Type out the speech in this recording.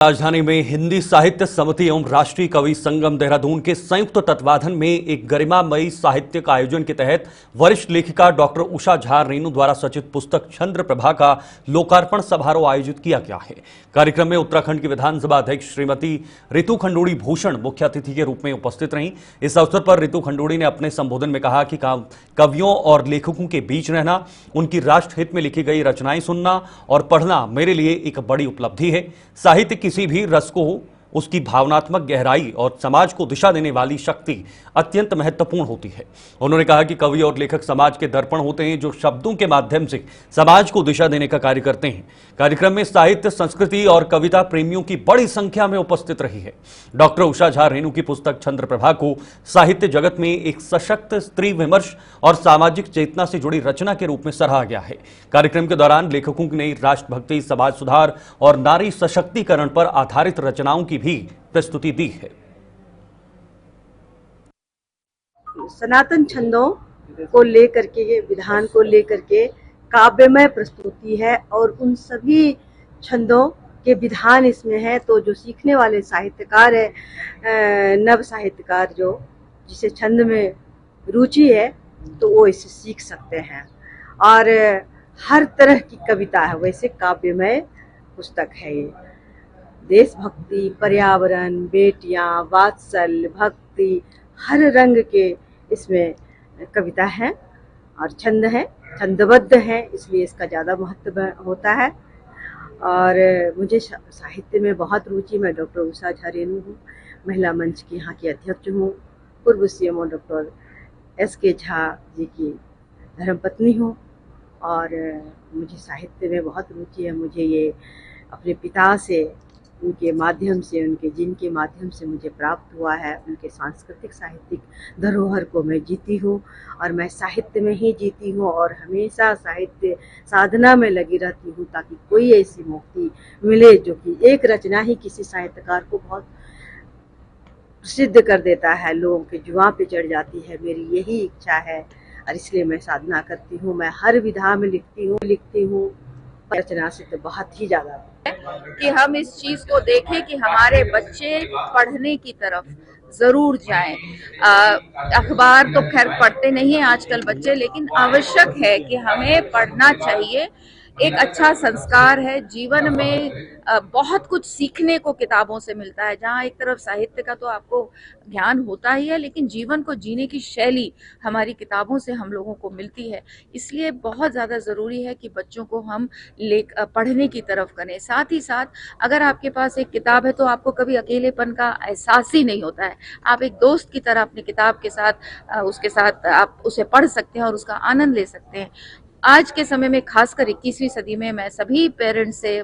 राजधानी में हिंदी साहित्य समिति एवं राष्ट्रीय कवि संगम देहरादून के संयुक्त तत्वाधान में एक गरिमामयी साहित्यिक आयोजन के तहत वरिष्ठ लेखिका डॉक्टर उषा झा रेणु द्वारा रचित पुस्तक चंद्र प्रभा का लोकार्पण समारोह आयोजित किया गया है। कार्यक्रम में उत्तराखंड की विधानसभा अध्यक्ष श्रीमती रितु खंडूड़ी भूषण मुख्य अतिथि के रूप में उपस्थित रहीं। इस अवसर पर रितु खंडूड़ी ने अपने संबोधन में कहा कि कवियों और लेखकों के बीच रहना, उनकी राष्ट्र हित में लिखी गई रचनाएं सुनना और पढ़ना मेरे लिए एक बड़ी उपलब्धि है। साहित्य किसी भी रस को, उसकी भावनात्मक गहराई और समाज को दिशा देने वाली शक्ति अत्यंत महत्वपूर्ण होती है। उन्होंने कहा कि कवि और लेखक समाज के दर्पण होते हैं जो शब्दों के माध्यम से समाज को दिशा देने का कार्य करते हैं। कार्यक्रम में साहित्य, संस्कृति और कविता प्रेमियों की बड़ी संख्या में उपस्थित रही है। डॉक्टर उषा झा रेणु की पुस्तक चंद्र प्रभा को साहित्य जगत में एक सशक्त स्त्री विमर्श और सामाजिक चेतना से जुड़ी रचना के रूप में सराहा गया है। कार्यक्रम के दौरान लेखकों ने राष्ट्रभक्ति, समाज सुधार और नारी सशक्तिकरण पर आधारित रचनाओं की भी प्रस्तुति दी है। सनातन छंदों को लेकर के, विधान को लेकर के काव्यमय प्रस्तुति है और उन सभी छंदों के विधान इसमें है। तो जो सीखने वाले साहित्यकार है, नव साहित्यकार जिसे छंद में रुचि है, तो वो इसे सीख सकते हैं। और हर तरह की कविता है, वैसे काव्यमय पुस्तक है ये। देशभक्ति, पर्यावरण, बेटियां, वात्सल्य, भक्ति, हर रंग के इसमें कविता है और छंद है, छंदबद्ध है, इसलिए इसका ज़्यादा महत्व होता है। और मुझे साहित्य में बहुत रुचि। मैं डॉक्टर उषा झा रेणु हूँ, महिला मंच की यहाँ की अध्यक्ष हूँ, पूर्व CMO doctor SK Jha ji की धर्मपत्नी हूँ और मुझे साहित्य में बहुत रुचि है। मुझे ये अपने पिता से, उनके माध्यम से, उनके जिनके माध्यम से मुझे प्राप्त हुआ है। उनके सांस्कृतिक साहित्यिक धरोहर को मैं जीती हूँ और मैं साहित्य में ही जीती हूँ और हमेशा साहित्य साधना में लगी रहती हूँ ताकि कोई ऐसी मुक्ति मिले जो कि एक रचना ही किसी साहित्यकार को बहुत प्रसिद्ध कर देता है, लोगों के जुबां पे चढ़ जाती है। मेरी यही इच्छा है और इसलिए मैं साधना करती हूँ। मैं हर विधा में लिखती हूँ। रचना से तो बहुत ही ज्यादा कि हम इस चीज को देखें कि हमारे बच्चे पढ़ने की तरफ जरूर जाएं। अखबार तो खैर पढ़ते नहीं है आजकल बच्चे, लेकिन आवश्यक है कि हमें पढ़ना चाहिए। एक अच्छा संस्कार है। जीवन में बहुत कुछ सीखने को किताबों से मिलता है। जहाँ एक तरफ साहित्य का तो आपको ज्ञान होता ही है, लेकिन जीवन को जीने की शैली हमारी किताबों से हम लोगों को मिलती है। इसलिए बहुत ज़्यादा ज़रूरी है कि बच्चों को हम पढ़ने की तरफ करें। साथ ही साथ अगर आपके पास एक किताब है तो आपको कभी अकेलेपन का एहसास ही नहीं होता है। आप एक दोस्त की तरह अपनी किताब के साथ उसके साथ आप उसे पढ़ सकते हैं और उसका आनंद ले सकते हैं। आज के समय में, खासकर 21वीं सदी में, मैं सभी पेरेंट्स से